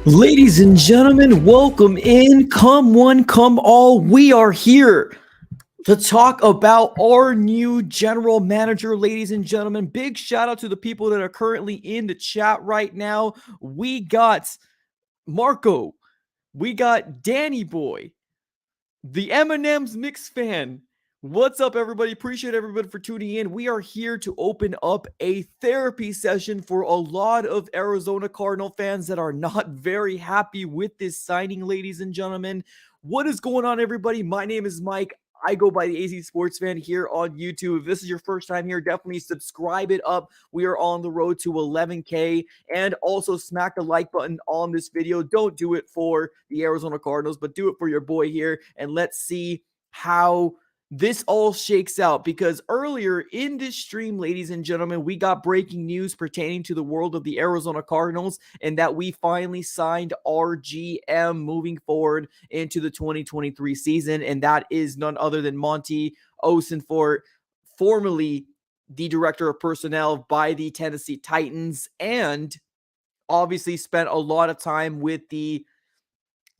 Ladies and gentlemen, welcome in. Come one, come all. We are here to talk about our new general manager, ladies and gentlemen. Big shout out to the people that are currently in the chat right now. We got Marco, we got Danny Boy, the M&M's Mix fan. What's up, everybody? Appreciate everybody for tuning in. We are here to open up a therapy session for a lot of Arizona Cardinal fans that are not very happy with this signing, ladies and gentlemen. What is going on, everybody? My name is Mike. I go by the AZ Sports Fan here on YouTube. If this is your first time here, definitely subscribe it up. We are on the road to 11K. And also smack the like button on this video. Don't do it for the Arizona Cardinals, but do it for your boy here. And let's see how this all shakes out, because earlier in this stream, ladies and gentlemen, we got breaking news pertaining to the world of the Arizona Cardinals, and that we finally signed our GM moving forward into the 2023 season, and that is none other than Monti Ossenfort, formerly the director of personnel by the Tennessee Titans, and obviously spent a lot of time with the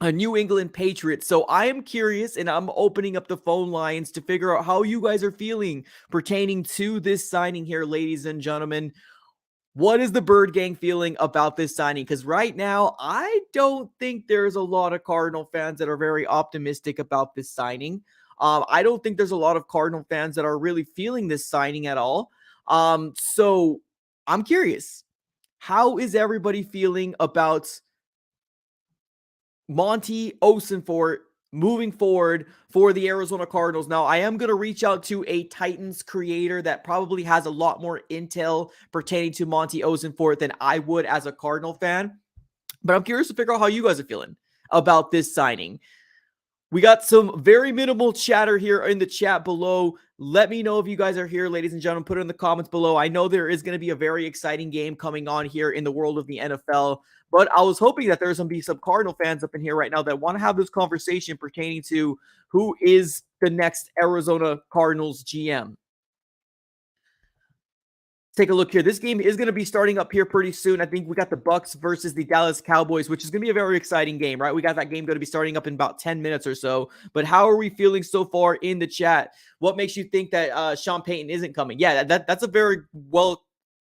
New England Patriots. So I am curious, and I'm opening up the phone lines to figure out how you guys are feeling pertaining to this signing here, ladies and gentlemen. What is the Bird Gang feeling about this signing? Because right now, I don't think there's a lot of Cardinal fans that are very optimistic about this signing. I don't think there's a lot of Cardinal fans that are really feeling this signing at all. So I'm curious. How is everybody feeling about Monti Ossenfort moving forward for the Arizona Cardinals? Now, I am going to reach out to a Titans creator that probably has a lot more intel pertaining to Monti Ossenfort than I would as a Cardinal fan. But I'm curious to figure out how you guys are feeling about this signing. We got some very minimal chatter here in the chat below. Let me know if you guys are here, ladies and gentlemen. Put it in the comments below. I know there is going to be a very exciting game coming on here in the world of the NFL, but I was hoping that there's going to be some Cardinal fans up in here right now that want to have this conversation pertaining to who is the next Arizona Cardinals GM. Take a look here. This game is going to be starting up here pretty soon. I think we got the Bucks versus the Dallas Cowboys, which is going to be a very exciting game, right? We got that game going to be starting up in about 10 minutes or so. But how are we feeling so far in the chat? What makes you think that Sean Payton isn't coming? Yeah, that's a very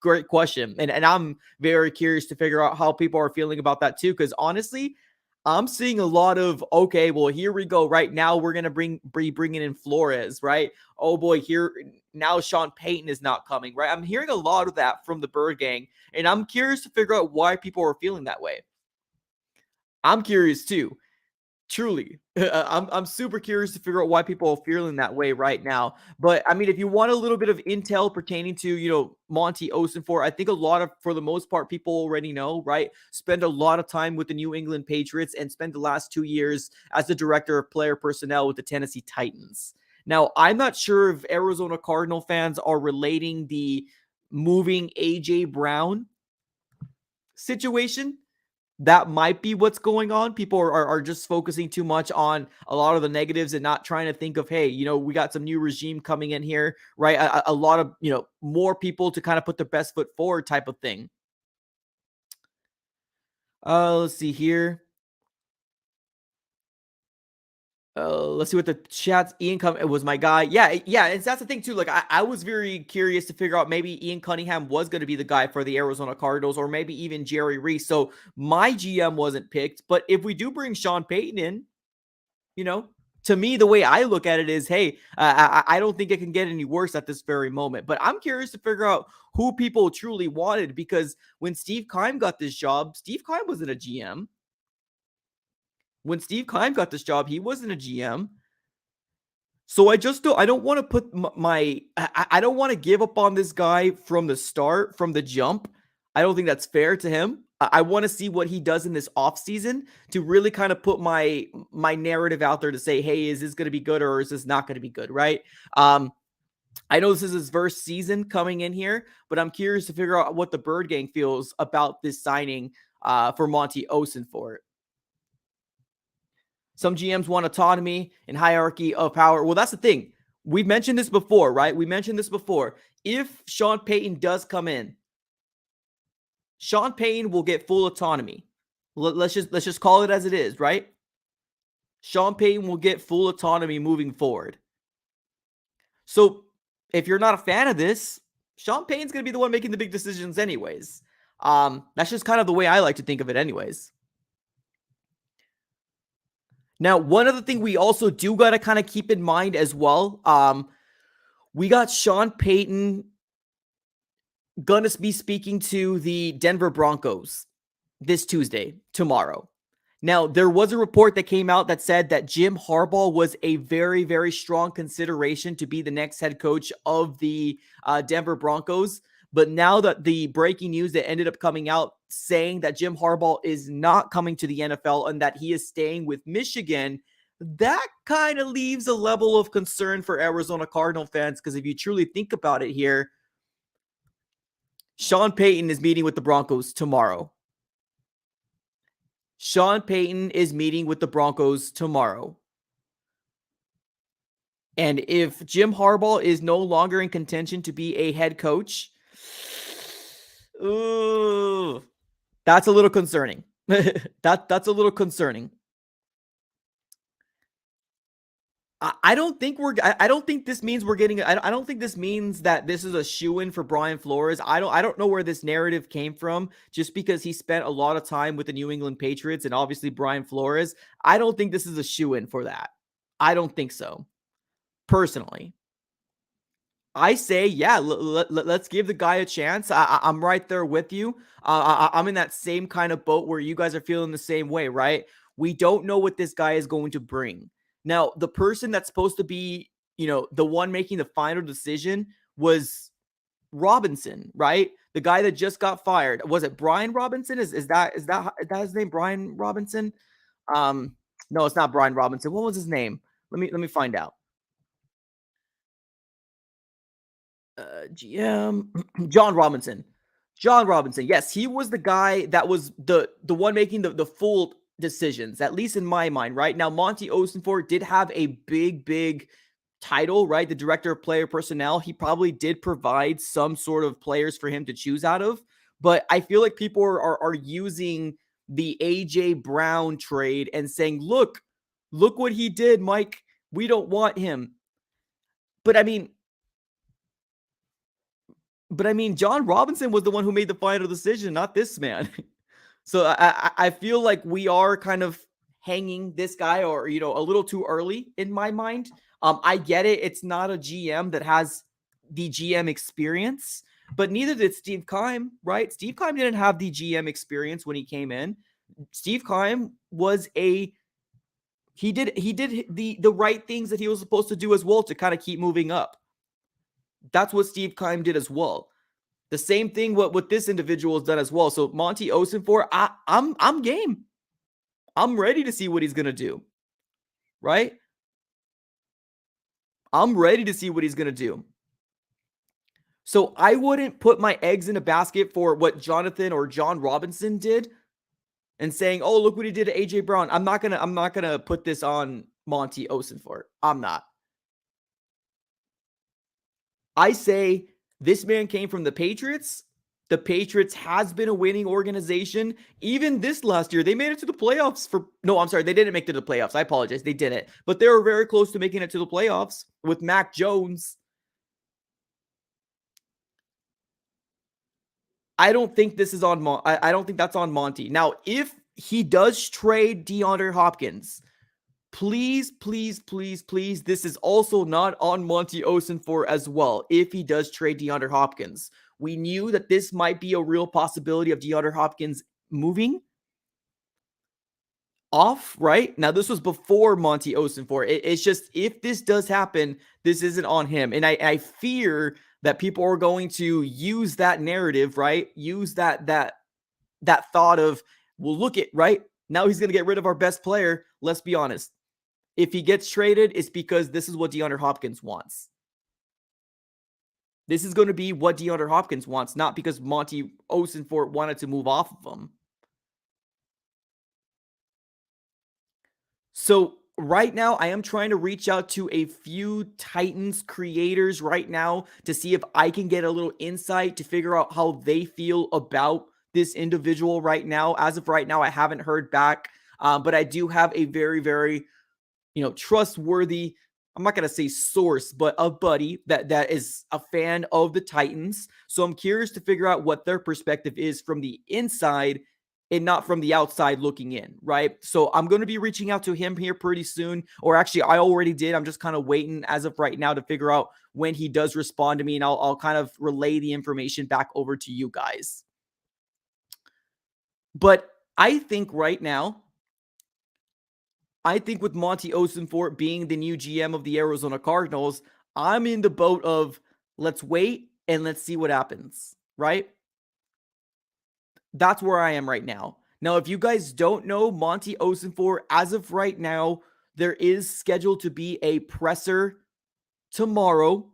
great question. And I'm very curious to figure out how people are feeling about that too. Because honestly, I'm seeing a lot of, okay, well, here we go. Right now, we're going to be bringing in Flores, right? Oh boy, here now Sean Payton is not coming, right? I'm hearing a lot of that from the Bird Gang, and I'm curious to figure out why people are feeling that way. I'm curious too. Truly, I'm super curious to figure out why people are feeling that way right now. But I mean, if you want a little bit of intel pertaining to, Monti Ossenfort, I think for the most part, people already know, right? Spend a lot of time with the New England Patriots and spend the last 2 years as the director of player personnel with the Tennessee Titans. Now, I'm not sure if Arizona Cardinal fans are relating the moving AJ Brown situation. That might be what's going on. People are just focusing too much on a lot of the negatives and not trying to think of, hey, we got some new regime coming in here, right? A lot of, more people to kind of put their best foot forward type of thing. Let's see here. Let's see what the chat's Ian Cunningham was my guy. Yeah. And that's the thing too. Like I was very curious to figure out maybe Ian Cunningham was going to be the guy for the Arizona Cardinals, or maybe even Jerry Reese. So my GM wasn't picked, but if we do bring Sean Payton in, to me, the way I look at it is, hey, I don't think it can get any worse at this very moment. But I'm curious to figure out who people truly wanted, because when Steve Keim got this job, Steve Keim wasn't a GM. When Steve Keim got this job, he wasn't a GM. So I don't want to put I don't want to give up on this guy from the start, from the jump. I don't think that's fair to him. I want to see what he does in this offseason to really kind of put my narrative out there to say, hey, is this going to be good or is this not going to be good, right? I know this is his first season coming in here, but I'm curious to figure out what the Bird Gang feels about this signing for Monti Ossenfort. Some GMs want autonomy and hierarchy of power. Well, that's the thing. We've mentioned this before, right? We mentioned this before. If Sean Payton does come in, Sean Payton will get full autonomy. Let's just call it as it is, right? Sean Payton will get full autonomy moving forward. So if you're not a fan of this, Sean Payton's going to be the one making the big decisions anyways. That's just kind of the way I like to think of it anyways. Now, one other thing we also do got to kind of keep in mind as well, we got Sean Payton going to be speaking to the Denver Broncos this Tuesday, tomorrow. Now, there was a report that came out that said that Jim Harbaugh was a very, very strong consideration to be the next head coach of the Denver Broncos. But now that the breaking news that ended up coming out saying that Jim Harbaugh is not coming to the NFL and that he is staying with Michigan, that kind of leaves a level of concern for Arizona Cardinal fans. Because if you truly think about it here, Sean Payton is meeting with the Broncos tomorrow. Sean Payton is meeting with the Broncos tomorrow. And if Jim Harbaugh is no longer in contention to be a head coach, ooh, that's a little concerning. That's a little concerning. I don't think I don't think this means we're getting. I don't think this means that this is a shoo-in for Brian Flores. I don't know where this narrative came from. Just because he spent a lot of time with the New England Patriots and obviously Brian Flores, I don't think this is a shoo-in for that. I don't think so. Personally, I say, yeah, let's give the guy a chance. I'm right there with you. I'm in that same kind of boat where you guys are feeling the same way, right? We don't know what this guy is going to bring. Now, the person that's supposed to be, the one making the final decision was Robinson, right? The guy that just got fired. Was it Brian Robinson? Is that his name? Brian Robinson? No, it's not Brian Robinson. What was his name? Let me find out. GM John Robinson. John Robinson. Yes, he was the guy that was the one making the full decisions, at least in my mind, right? Now, Monti Ossenfort did have a big title, right? The director of player personnel. He probably did provide some sort of players for him to choose out of, but I feel like people are using the AJ Brown trade and saying, look what he did, Mike. We don't want him. But I mean, John Robinson was the one who made the final decision, not this man. So I feel like we are kind of hanging this guy, or a little too early in my mind. I get it; it's not a GM that has the GM experience, but neither did Steve Keim, right? Steve Keim didn't have the GM experience when he came in. Steve Keim was he did the right things that he was supposed to do as well to kind of keep moving up. That's what Steve Keim did as well. The same thing what this individual has done as well. So Monti Ossenfort, I'm game. I'm ready to see what he's gonna do. Right? I'm ready to see what he's gonna do. So I wouldn't put my eggs in a basket for what Jonathan or John Robinson did and saying, "Oh, look what he did to AJ Brown." I'm not gonna put this on Monti Ossenfort. I'm not. I say this man came from the Patriots. The Patriots has been a winning organization. Even this last year, they made it to the playoffs no, I'm sorry, they didn't make it to the playoffs. I apologize. They didn't. But they were very close to making it to the playoffs with Mac Jones. I don't think this is on I don't think that's on Monty. Now, if he does trade DeAndre Hopkins, please, this is also not on Monti Ossenfort as well. If he does trade DeAndre Hopkins, we knew that this might be a real possibility of DeAndre Hopkins moving off, right? Now, this was before Monti Ossenfort. It's just, if this does happen, this isn't on him. And I fear that people are going to use that narrative, right? Use that thought of, well, look at, right? Now he's going to get rid of our best player. Let's be honest. If he gets traded, it's because this is what DeAndre Hopkins wants. This is going to be what DeAndre Hopkins wants, not because Monti Ossenfort wanted to move off of him. So right now, I am trying to reach out to a few Titans creators right now to see if I can get a little insight to figure out how they feel about this individual right now. As of right now, I haven't heard back, but I do have a very, very, trustworthy, I'm not going to say source, but a buddy that is a fan of the Titans. So I'm curious to figure out what their perspective is from the inside and not from the outside looking in, right? So I'm going to be reaching out to him here pretty soon, or actually I already did. I'm just kind of waiting as of right now to figure out when he does respond to me, and I'll kind of relay the information back over to you guys. But I think right now, with Monti Ossenfort being the new GM of the Arizona Cardinals, I'm in the boat of let's wait and let's see what happens, right? That's where I am right now. Now, if you guys don't know, Monti Ossenfort, as of right now, there is scheduled to be a presser tomorrow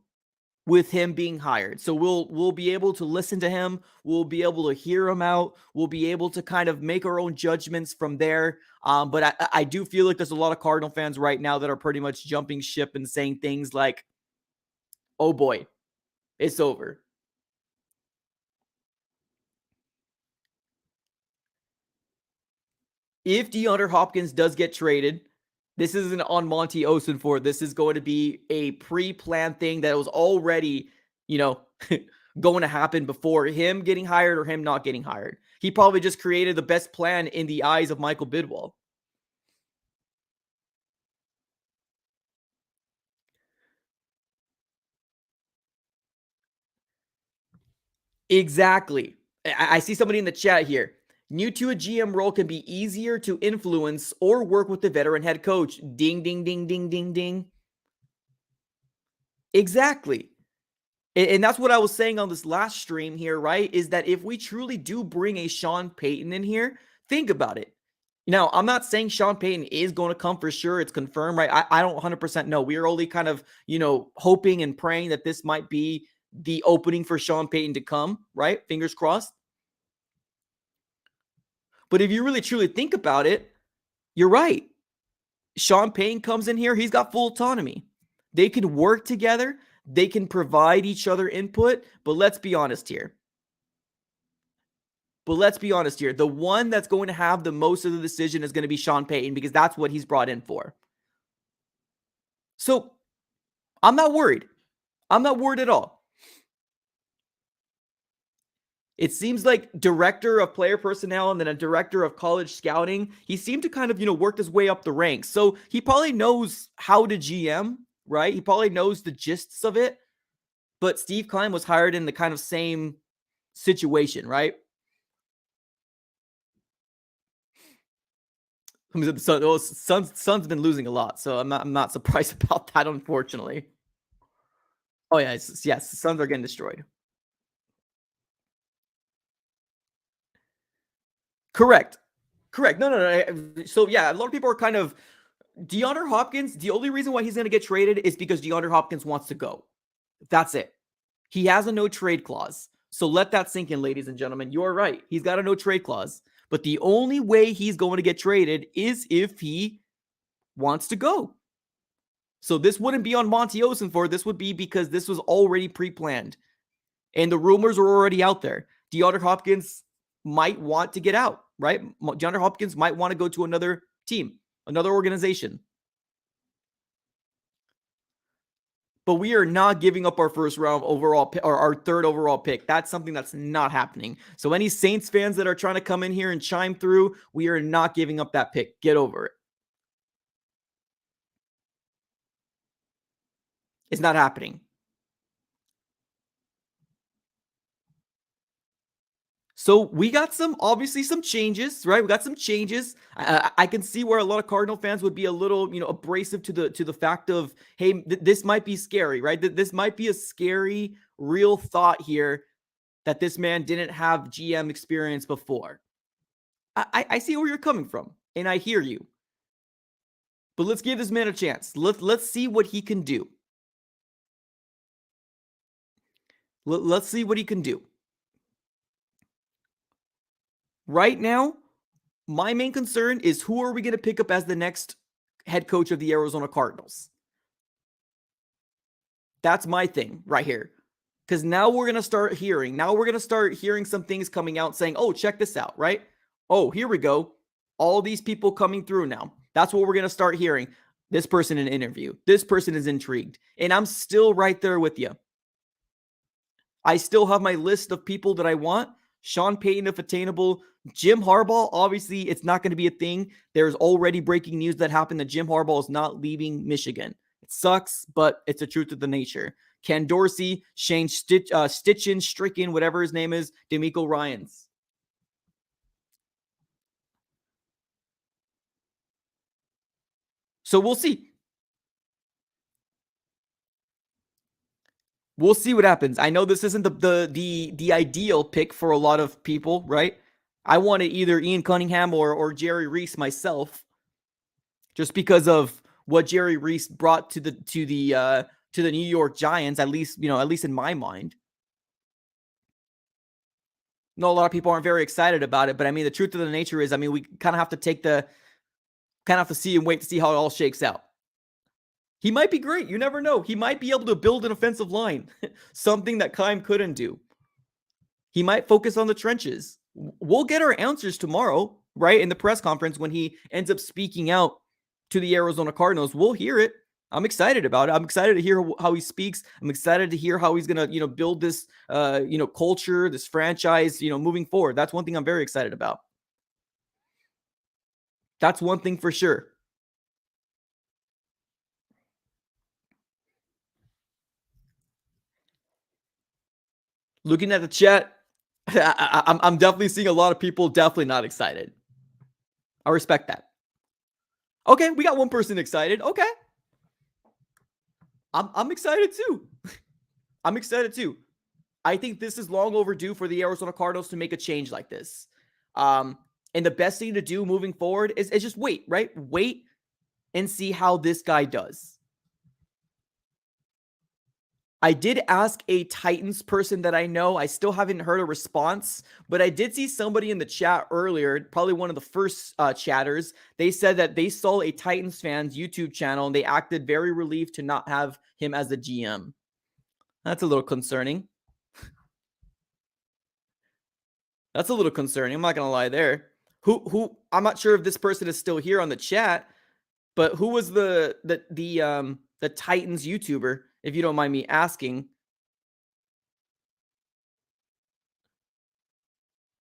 with him being hired. So we'll be able to listen to him. We'll be able to hear him out. We'll be able to kind of make our own judgments from there. But I do feel like there's a lot of Cardinal fans right now that are pretty much jumping ship and saying things like, oh boy, it's over. If DeAndre Hopkins does get traded, this isn't on Monti Ossenfort. This is going to be a pre-planned thing that was already, going to happen before him getting hired or him not getting hired. He probably just created the best plan in the eyes of Michael Bidwell. Exactly. I see somebody in the chat here. New to a GM role can be easier to influence or work with the veteran head coach. Ding, ding, ding, ding, ding, ding. Exactly. And that's what I was saying on this last stream here, right? Is that if we truly do bring a Sean Payton in here, think about it. Now, I'm not saying Sean Payton is going to come for sure. It's confirmed, right? I don't 100% know. We are only kind of, hoping and praying that this might be the opening for Sean Payton to come, right? Fingers crossed. But if you really truly think about it, you're right. Sean Payton comes in here. He's got full autonomy. They can work together. They can provide each other input. But let's be honest here. The one that's going to have the most of the decision is going to be Sean Payton because that's what he's brought in for. So I'm not worried. I'm not worried at all. It seems like director of player personnel and then a director of college scouting, he seemed to kind of, work his way up the ranks. So he probably knows how to GM, right? He probably knows the gists of it. But Steve Klein was hired in the kind of same situation, right? Sun's been losing a lot, so I'm not surprised about that, unfortunately. Oh yeah, yes, the Suns are getting destroyed. Correct. No. So yeah, a lot of people are kind of DeAndre Hopkins. The only reason why he's going to get traded is because DeAndre Hopkins wants to go. That's it. He has a no trade clause. So let that sink in, ladies and gentlemen. You're right. He's got a no trade clause. But the only way he's going to get traded is if he wants to go. So this wouldn't be on Monti Ossenfort. This would be because this was already pre-planned. And the rumors were already out there. DeAndre Hopkins might want to get out, right? DeAndre Hopkins might want to go to another team, another organization. But we are not giving up our first round overall or our third overall pick. That's something that's not happening. So any Saints fans that are trying to come in here and chime through, we are not giving up that pick. Get over it. It's not happening. So we got obviously some changes, right? We got some changes. I can see where a lot of Cardinal fans would be a little, abrasive to the fact of, hey, this might be scary, right? This might be a scary, real thought here that this man didn't have GM experience before. I see where you're coming from, and I hear you. But let's give this man a chance. Let's see what he can do. Let's see what he can do. Right now, my main concern is who are we going to pick up as the next head coach of the Arizona Cardinals? That's my thing right here. Because now we're gonna start hearing. Now we're gonna start hearing some things coming out saying, "Oh, check this out!" Right? Oh, here we go. All these people coming through now. That's what we're gonna start hearing. This person in an interview. This person is intrigued, and I'm still right there with you. I still have my list of people that I want. Sean Payton, if attainable. Jim Harbaugh, obviously, it's not going to be a thing. There's already breaking news that happened that Jim Harbaugh is not leaving Michigan. It sucks, but it's the truth of the nature. Ken Dorsey, Shane Stitchin, Stricken, whatever his name is, D'Amico Ryans. So we'll see. We'll see what happens. I know this isn't the ideal pick for a lot of people, right? I wanted either Ian Cunningham or Jerry Reese myself, just because of what Jerry Reese brought to the New York Giants. At least in my mind. No, a lot of people aren't very excited about it, but I mean, the truth of the nature is, I mean, we kind of have to see and wait to see how it all shakes out. He might be great. You never know. He might be able to build an offensive line, something that Keim couldn't do. He might focus on the trenches. We'll get our answers tomorrow, right? In the press conference when he ends up speaking out to the Arizona Cardinals. We'll hear it. I'm excited about it. I'm excited to hear how he speaks. I'm excited to hear how he's going to, build this, culture, this franchise, moving forward. That's one thing I'm very excited about. That's one thing for sure. Looking at the chat, I'm definitely seeing a lot of people definitely not excited. I respect that. Okay, we got one person excited. Okay. I'm excited too. I'm excited too. I think this is long overdue for the Arizona Cardinals to make a change like this. And the best thing to do moving forward is just wait, right? Wait and see how this guy does. I did ask a Titans person that I know. I still haven't heard a response, but I did see somebody in the chat earlier, probably one of the first chatters. They said that they saw a Titans fans YouTube channel and they acted very relieved to not have him as the GM. That's a little concerning. That's a little concerning. I'm not going to lie there. Who I'm not sure if this person is still here on the chat, but who was the Titans YouTuber, if you don't mind me asking?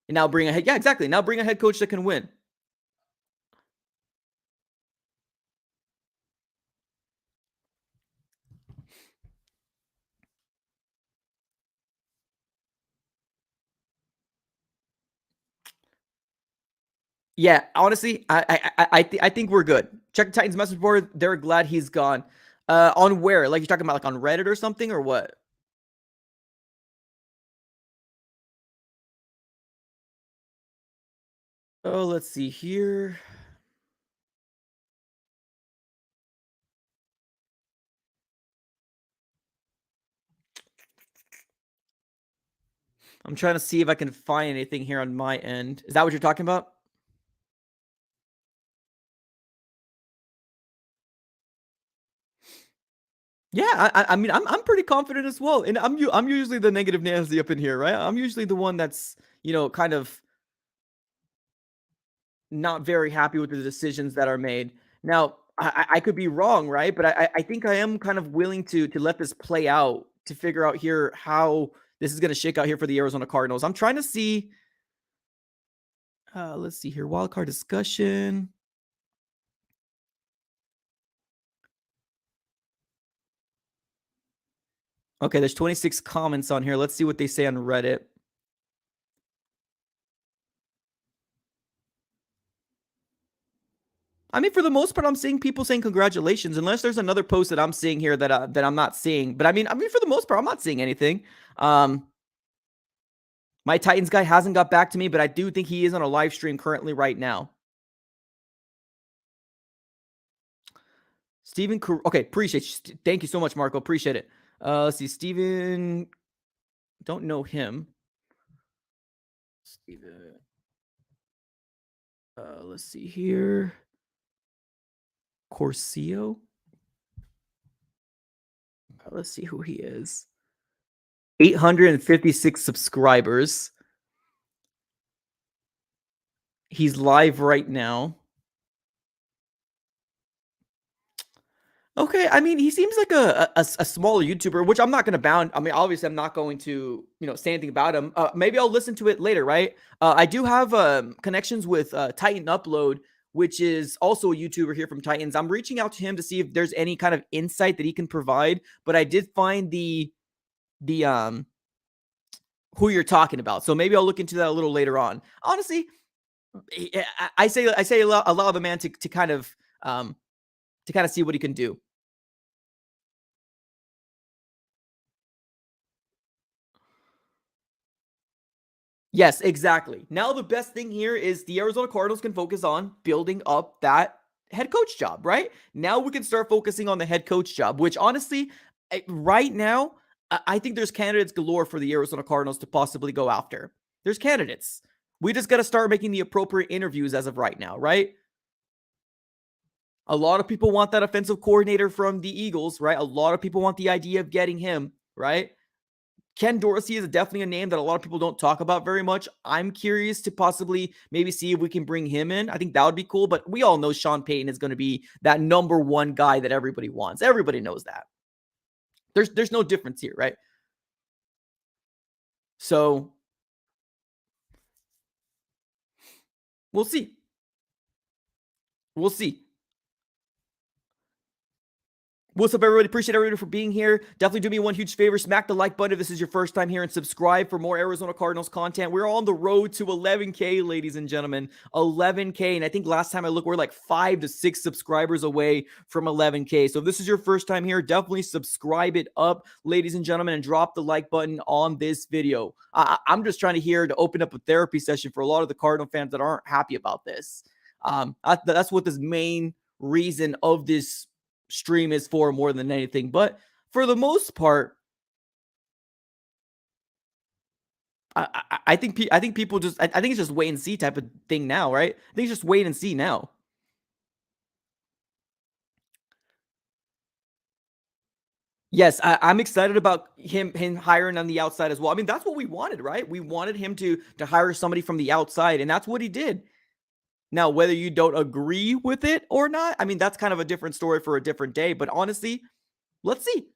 And now bring a head. Yeah, exactly. Now bring a head coach that can win. Yeah, honestly, I think we're good. Check the Titans message board. They're glad he's gone. On where? Like you're talking about like on Reddit or something or what? Oh, let's see here. I'm trying to see if I can find anything here on my end. Is that what you're talking about? Yeah, I mean, I'm pretty confident as well, and I'm usually the negative Nancy up in here, right? I'm usually the one that's kind of not very happy with the decisions that are made. Now, I could be wrong, right? But I think I am kind of willing to let this play out to figure out here how this is going to shake out here for the Arizona Cardinals. I'm trying to see. Let's see here, wild card discussion. Okay, there's 26 comments on here. Let's see what they say on Reddit. I mean, for the most part, I'm seeing people saying congratulations, unless there's another post that I'm seeing here that I'm not seeing. But I mean, for the most part, I'm not seeing anything. My Titans guy hasn't got back to me, but I do think he is on a live stream currently right now. Steven, okay, appreciate you. Thank you so much, Marco. Appreciate it. Let's see, Steven, don't know him. Steven, let's see here. Corcio. Let's see who he is. 856 subscribers. He's live right now. Okay, I mean, he seems like a smaller YouTuber, which I'm not gonna bound. I mean, obviously, I'm not going to say anything about him. Maybe I'll listen to it later, right? I do have connections with Titan Upload, which is also a YouTuber here from Titans. I'm reaching out to him to see if there's any kind of insight that he can provide. But I did find the who you're talking about, so maybe I'll look into that a little later on. Honestly, I say allow the man to kind of see what he can do. Yes, exactly. Now the best thing here is the Arizona Cardinals can focus on building up that head coach job, right? Now we can start focusing on the head coach job, which honestly, right now, I think there's candidates galore for the Arizona Cardinals to possibly go after. There's candidates. We just got to start making the appropriate interviews as of right now, right? A lot of people want that offensive coordinator from the Eagles, right? A lot of people want the idea of getting him, right? Ken Dorsey is definitely a name that a lot of people don't talk about very much. I'm curious to possibly maybe see if we can bring him in. I think that would be cool, but we all know Sean Payton is going to be that number one guy that everybody wants. Everybody knows that. There's no difference here, right? So we'll see. We'll see. What's up, everybody? Appreciate everybody for being here. Definitely do me one huge favor. Smack the like button if this is your first time here and subscribe for more Arizona Cardinals content. We're on the road to 11K, ladies and gentlemen. 11K. And I think last time I looked, we're like 5 to 6 subscribers away from 11K. So if this is your first time here, definitely subscribe it up, ladies and gentlemen, and drop the like button on this video. I'm just trying to open up a therapy session for a lot of the Cardinal fans that aren't happy about this. That's what this main reason of this stream is for more than anything. But for the most part, I think people just I think it's just wait and see type of thing now, right? I think it's just wait and see now. Yes, I'm excited about him hiring on the outside as well. I mean, that's what we wanted, right? We wanted him to hire somebody from the outside, and that's what he did. Now, whether you don't agree with it or not, I mean, that's kind of a different story for a different day. But honestly, let's see.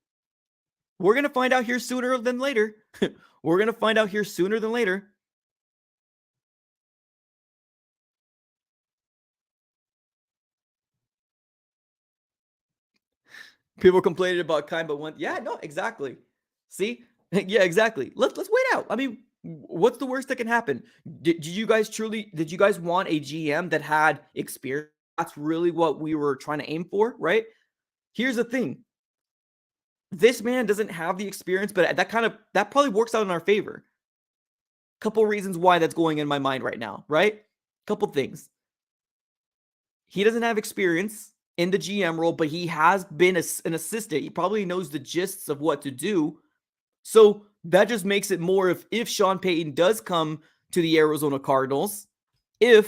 We're going to find out here sooner than later. We're going to find out here sooner than later. People complaining about kind but one. Yeah, no, exactly. See? Yeah, exactly. Let's wait out. I mean, what's the worst that can happen? Did you guys want a GM that had experience? That's really what we were trying to aim for, right? Here's the thing. This man doesn't have the experience, but that probably works out in our favor. Couple reasons why that's going in my mind right now, right? Couple things. He doesn't have experience in the GM role, but he has been an assistant. He probably knows the gists of what to do. So that just makes it more if Sean Payton does come to the Arizona Cardinals, and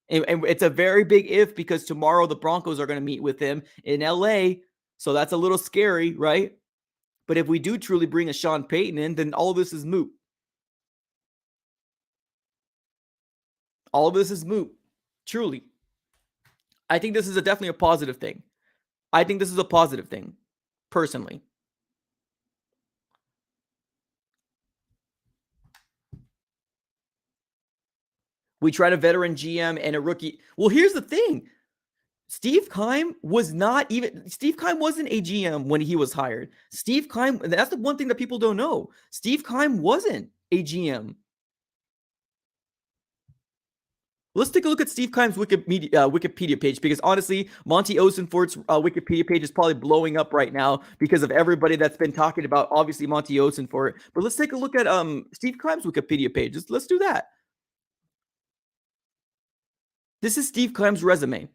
it's a very big if because tomorrow the Broncos are going to meet with him in LA. So that's a little scary, right? But if we do truly bring a Sean Payton in, then all this is moot. All of this is moot. Truly. I think this is definitely a positive thing. I think this is a positive thing, personally. We tried a veteran GM and a rookie. Well, here's the thing. Steve Keim wasn't a GM when he was hired. Steve Keim, that's the one thing that people don't know. Steve Keim wasn't a GM. Let's take a look at Steve Keim's Wikipedia page because honestly, Monti Ossenfort's Wikipedia page is probably blowing up right now because of everybody that's been talking about obviously Monti Ossenfort. But let's take a look at Steve Keim's Wikipedia page. Let's do that. This is Steve Keim's resume.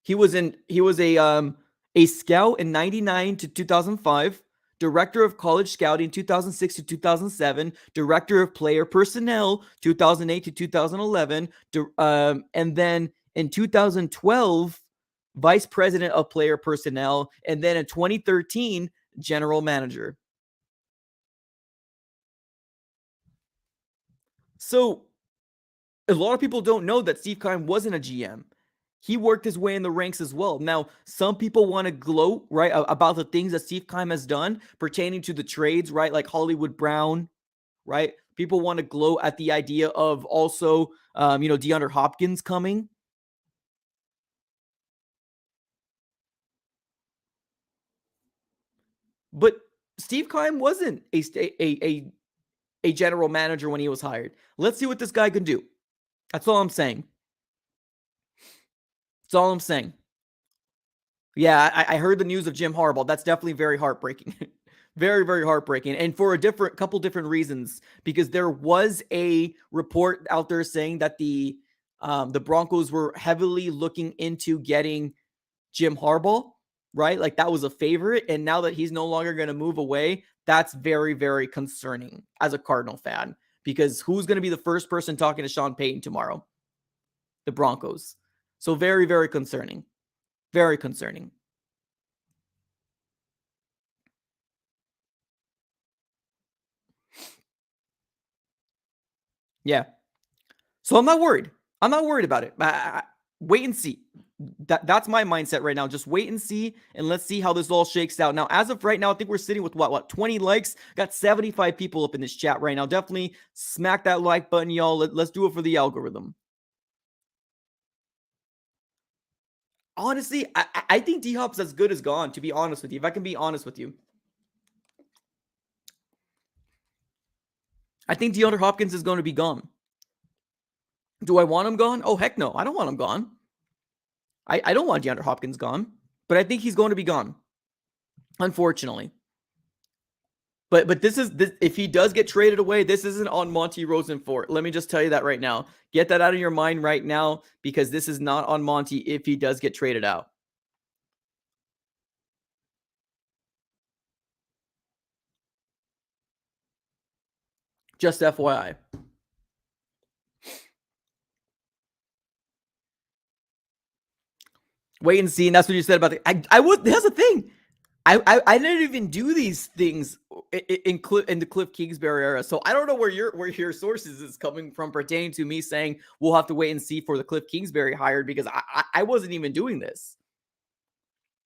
He was a scout in 99 to 2005, director of college scouting 2006 to 2007, director of player personnel 2008 to 2011, and then in 2012 vice president of player personnel, and then in 2013 general manager. So a lot of people don't know that Steve Keim wasn't a GM. He worked his way in the ranks as well. Now, some people want to gloat, right, about the things that Steve Keim has done pertaining to the trades, right, like Hollywood Brown, right? People want to gloat at the idea of also, DeAndre Hopkins coming. But Steve Keim wasn't a general manager when he was hired. Let's see what this guy can do. That's all I'm saying. That's all I'm saying. Yeah, I heard the news of Jim Harbaugh. That's definitely very heartbreaking. Very, very heartbreaking. And for a couple different reasons, because there was a report out there saying that the Broncos were heavily looking into getting Jim Harbaugh, right? Like that was a favorite. And now that he's no longer going to move away, that's very, very concerning as a Cardinal fan, because who's going to be the first person talking to Sean Payton tomorrow? The Broncos. So very, very concerning. Very concerning. Yeah. So I'm not worried. I'm not worried about it. Wait and see. That's my mindset right now. Just wait and see, and let's see how this all shakes out. Now, as of right now, I think we're sitting with what 20 likes. Got 75 people up in this chat right now. Definitely smack that like button, y'all. Let's do it for the algorithm. Honestly, I think D-Hop's as good as gone, to be honest with you. If I can be honest with you. I think DeAndre Hopkins is going to be gone. Do I want him gone? Oh, heck no. I don't want him gone. I don't want DeAndre Hopkins gone, but I think he's going to be gone, unfortunately. But this if he does get traded away, this isn't on Monti Ossenfort. Let me just tell you that right now. Get that out of your mind right now, because this is not on Monti if he does get traded out. Just FYI. Wait and see. And that's what you said about I would. That's the thing. I didn't even do these things in the Cliff Kingsbury era, so I don't know where your sources is coming from pertaining to me saying we'll have to wait and see for the Cliff Kingsbury hired, because I wasn't even doing this.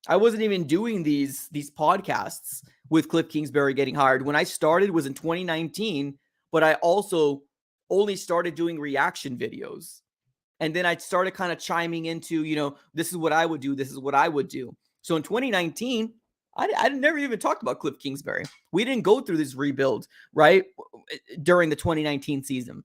I wasn't even doing these podcasts with Cliff Kingsbury getting hired. When I started was in 2019, but I also only started doing reaction videos. And then I started kind of chiming into, this is what I would do. This is what I would do. So in 2019, I never even talked about Cliff Kingsbury. We didn't go through this rebuild, right, during the 2019 season.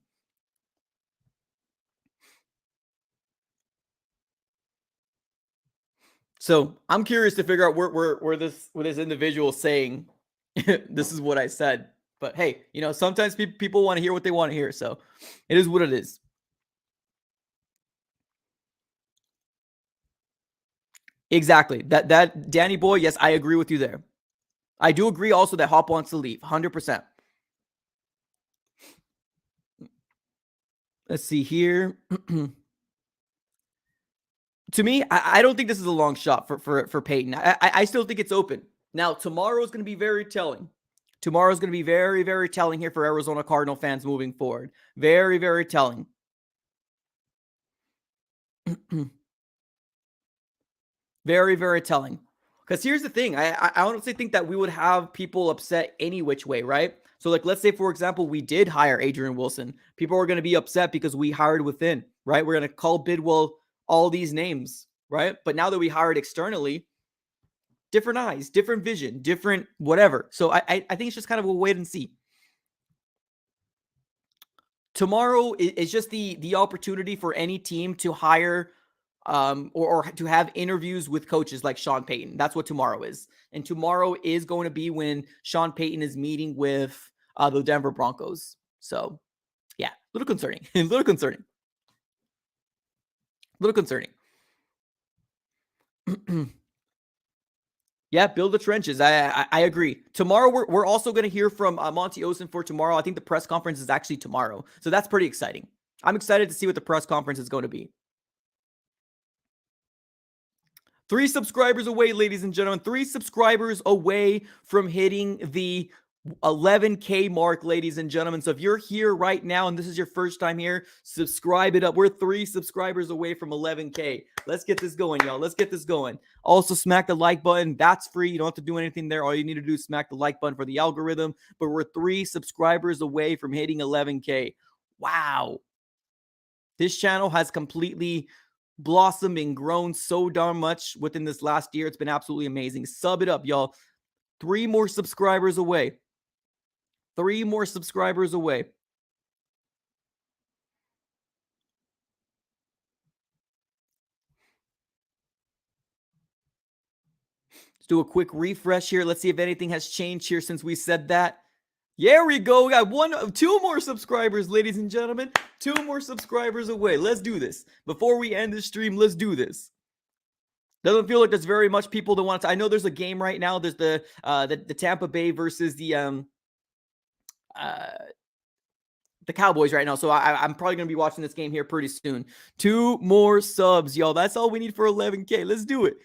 So I'm curious to figure out where this individual is saying this is what I said. But hey, sometimes people want to hear what they want to hear. So it is what it is. Exactly. That Danny Boy, yes, I agree with you there. I do agree also that Hop wants to leave, 100%. Let's see here. To me, I don't think this is a long shot for Peyton. I still think it's open. Now, tomorrow is going to be very telling. Tomorrow is going to be very, very telling here for Arizona Cardinal fans moving forward. Very, very telling. Very, very telling. Because here's the thing. I honestly think that we would have people upset any which way, right? So, like, let's say, for example, we did hire Adrian Wilson. People are going to be upset because we hired within, right? We're going to call Bidwell all these names, right? But now that we hired externally, different eyes, different vision, different whatever. So I think it's just kind of a wait and see. Tomorrow is just the opportunity for any team to hire or to have interviews with coaches like Sean Payton. That's what tomorrow is. And tomorrow is going to be when Sean Payton is meeting with the Denver Broncos. So, yeah, a little concerning. A little concerning. A little concerning. Yeah, build the trenches. I agree. Tomorrow, we're also going to hear from Monti Ossenfort tomorrow. I think the press conference is actually tomorrow. So that's pretty exciting. I'm excited to see what the press conference is going to be. 3 subscribers away, ladies and gentlemen. 3 subscribers away from hitting the 11K mark, ladies and gentlemen. So if you're here right now and this is your first time here, subscribe it up. We're 3 subscribers away from 11K. Let's get this going, y'all. Let's get this going. Also, smack the like button. That's free. You don't have to do anything there. All you need to do is smack the like button for the algorithm. But we're 3 subscribers away from hitting 11K. Wow. This channel has completely blossomed and grown so darn much within this last year. It's been absolutely amazing. Sub it up, y'all. 3 more subscribers away. 3 more subscribers away. Let's do a quick refresh here. Let's see if anything has changed here since we said that. There we go. We got 2 more subscribers, ladies and gentlemen. 2 more subscribers away. Let's do this. Before we end this stream, let's do this. Doesn't feel like there's very much people that want to. I know there's a game right now. There's the Tampa Bay versus the Cowboys right now. So I'm probably going to be watching this game here pretty soon. 2 more subs, y'all. That's all we need for 11K. Let's do it.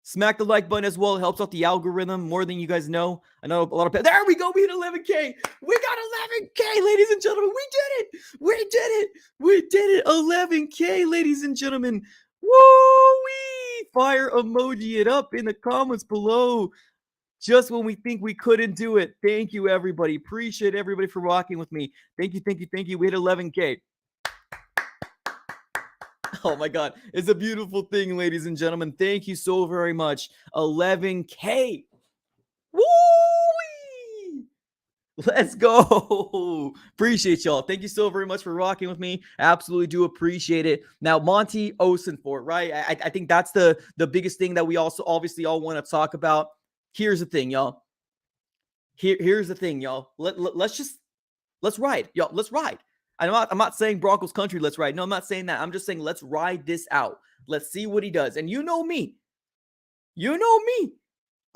Smack the like button as well. It helps out the algorithm more than you guys know. I know a lot of people. There we go. We hit 11K. We got 11K, ladies and gentlemen. We did it. We did it. We did it. 11K, ladies and gentlemen. Woo-wee. Fire emoji it up in the comments below. Just when we think we couldn't do it. Thank you, everybody. Appreciate everybody for rocking with me. Thank you, thank you, thank you. We hit 11K. Oh my God. It's a beautiful thing, ladies and gentlemen. Thank you so very much. 11K. Woo-wee! Let's go. Appreciate y'all. Thank you so very much for rocking with me. Absolutely do appreciate it. Now, Monti Ossenfort, right? I think that's the biggest thing that we also obviously all want to talk about. Here's the thing, y'all. Here's the thing, y'all. Let's ride, y'all. Let's ride. I'm not saying Broncos country, let's ride. No, I'm not saying that. I'm just saying let's ride this out. Let's see what he does. And you know me. You know me.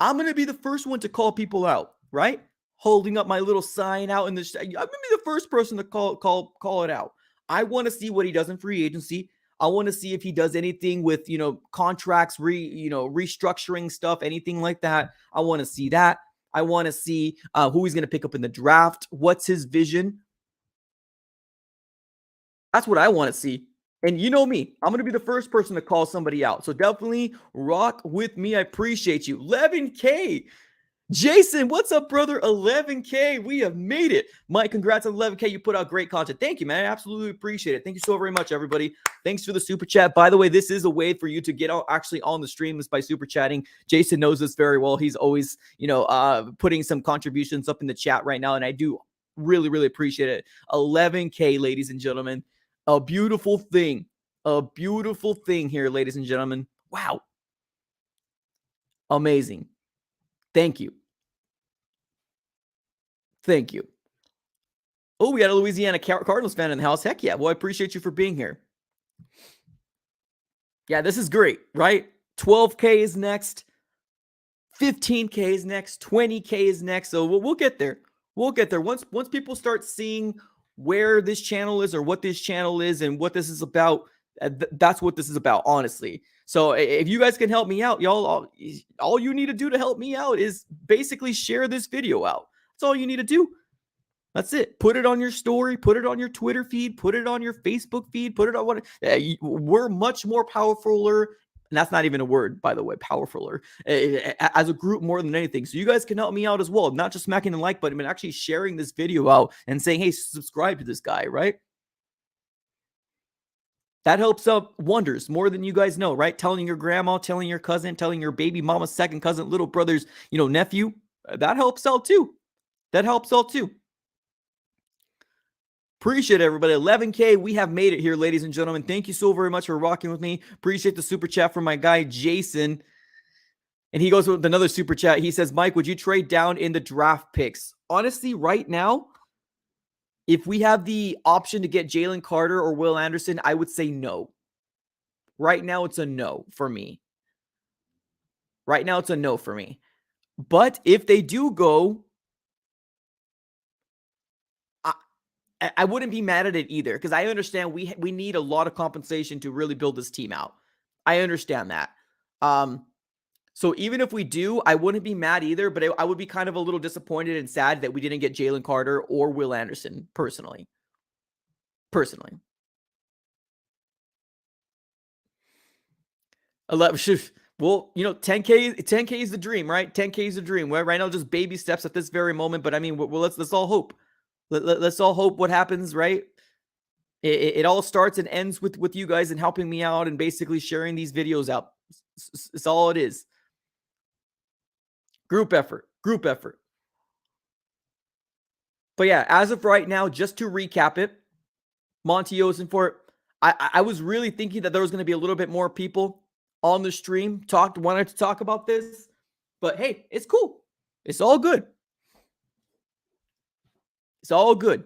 I'm going to be the first one to call people out, right? Holding up my little sign out in the I'm going to be the first person to call it out. I want to see what he does in free agency. I want to see if he does anything with, contracts, restructuring stuff, anything like that. I want to see that. I want to see who he's going to pick up in the draft. What's his vision? That's what I want to see. And you know me, I'm going to be the first person to call somebody out. So definitely rock with me. I appreciate you. 11K. Jason, what's up, brother? 11K. We have made it. Mike, congrats on 11K. You put out great content. Thank you, man. I absolutely appreciate it. Thank you so very much, everybody. Thanks for the super chat. By the way, this is a way for you to get actually on the stream is by super chatting. Jason knows this very well. He's always, putting some contributions up in the chat right now. And I do really, really appreciate it. 11K, ladies and gentlemen. A beautiful thing. A beautiful thing here, ladies and gentlemen. Wow. Amazing. Thank you. Thank you. Oh, we got a Louisiana Cardinals fan in the house. Heck yeah. Well, I appreciate you for being here. Yeah, this is great, right? 12K is next. 15K is next. 20K is next. So we'll get there. We'll get there. Once people start seeing where this channel is or what this channel is and what this is about, that's what this is about, honestly. So if you guys can help me out, y'all, all you need to do to help me out is basically share this video out. That's all you need to do. That's it. Put it on your story, put it on your Twitter feed, put it on your Facebook feed, put it on what we're much more powerfuler. And that's not even a word, by the way, powerfuler as a group more than anything. So you guys can help me out as well. Not just smacking the like button, but actually sharing this video out and saying, hey, subscribe to this guy, right? That helps out wonders more than you guys know, right? Telling your grandma, telling your cousin, telling your baby mama's second cousin, little brother's, nephew. That helps out too. That helps out too. Appreciate it, everybody. 11K. We have made it here, ladies and gentlemen. Thank you so very much for rocking with me. Appreciate the super chat from my guy, Jason. And he goes with another super chat. He says, Mike, would you trade down in the draft picks? Honestly, right now, if we have the option to get Jalen Carter or Will Anderson, I would say no. Right now, it's a no for me. Right now, it's a no for me. But if they do go, I wouldn't be mad at it either because I understand we need a lot of compensation to really build this team out. I understand that. So even if we do, I wouldn't be mad either, but I would be kind of a little disappointed and sad that we didn't get Jalen Carter or Will Anderson personally. Personally. 11, well, 10K is the dream, right? 10K is the dream. Right now, just baby steps at this very moment. But I mean, well, let's all hope. Let's all hope what happens, right? It all starts and ends with you guys and helping me out and basically sharing these videos out. It's all it is. Group effort. Group effort. But yeah, as of right now, just to recap it, Monti Ossenfort, I was really thinking that there was going to be a little bit more people on the stream wanted to talk about this. But hey, it's cool. It's all good. It's all good.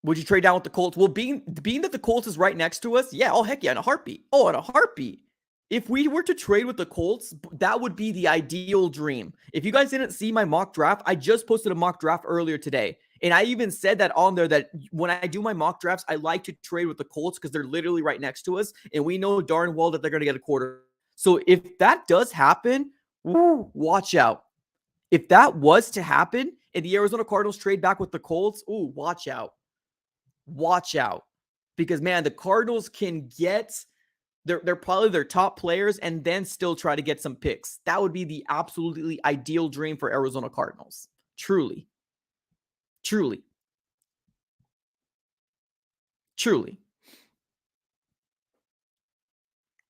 Would you trade down with the Colts? Well, being that the Colts is right next to us, yeah, oh heck yeah, in a heartbeat. Oh, in a heartbeat. If we were to trade with the Colts, that would be the ideal dream. If you guys didn't see my mock draft, I just posted a mock draft earlier today. And I even said that on there that when I do my mock drafts, I like to trade with the Colts because they're literally right next to us. And we know darn well that they're going to get a quarter. So if that does happen, watch out. If that was to happen and the Arizona Cardinals trade back with the Colts, watch out. Watch out. Because, man, the Cardinals can get they're probably their top players and then still try to get some picks. That would be the absolutely ideal dream for Arizona Cardinals. Truly. Truly. Truly.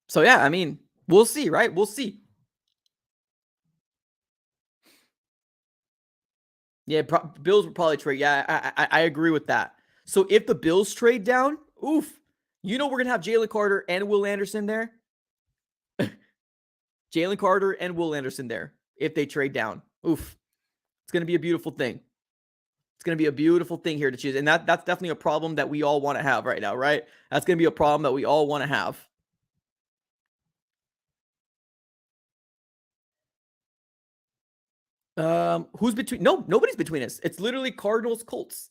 So, yeah, I mean, we'll see, right? We'll see. Yeah, Bills would probably trade. Yeah, I agree with that. So if the Bills trade down, we're going to have Jalen Carter and Will Anderson there. Jalen Carter and Will Anderson there if they trade down. It's going to be a beautiful thing. It's going to be a beautiful thing here to choose. And that's definitely a problem that we all want to have right now, right? That's going to be a problem that we all want to have. Who's between? No, nobody's between us. It's literally Cardinals, Colts.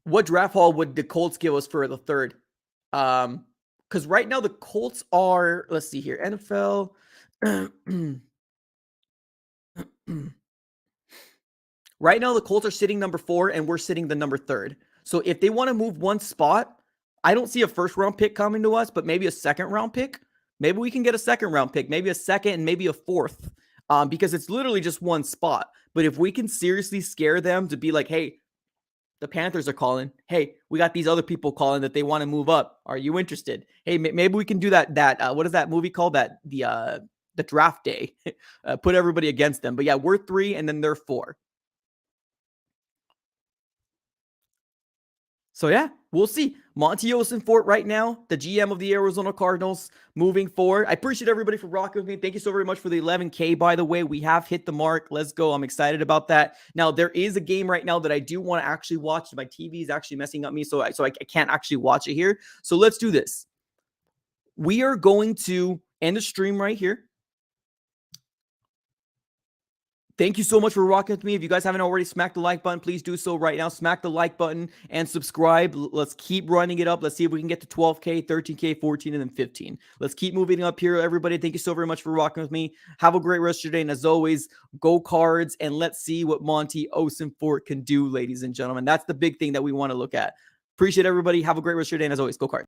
What draft haul would the Colts give us for the third? Because right now the Colts are, let's see here, NFL. Right now the Colts are sitting number 4 and we're sitting the number 3rd. So if they want to move one spot, I don't see a first round pick coming to us, but maybe a second round pick. Maybe we can get a second round pick, maybe a second and maybe a fourth, because it's literally just one spot. But if we can seriously scare them to be like, hey, the Panthers are calling. Hey, we got these other people calling that they want to move up. Are you interested? Hey, maybe we can do that. What is that movie called? The draft day. Put everybody against them. But yeah, we're 3 and then they're 4. So yeah, we'll see. Monti Ossenfort right now, the GM of the Arizona Cardinals, moving forward. I appreciate everybody for rocking with me. Thank you so very much for the 11K, by the way. We have hit the mark. Let's go. I'm excited about that. Now, there is a game right now that I do want to actually watch. My TV is actually messing up me, so I can't actually watch it here. So let's do this. We are going to end the stream right here. Thank you so much for rocking with me. If you guys haven't already smacked the like button, please do so right now. Smack the like button and subscribe. Let's keep running it up. Let's see if we can get to 12K, 13K, 14, and then 15. Let's keep moving up here, everybody. Thank you so very much for rocking with me. Have a great rest of your day. And as always, go Cards, and let's see what Monti Ossenfort can do, ladies and gentlemen. That's the big thing that we want to look at. Appreciate everybody. Have a great rest of your day. And as always, go Cards.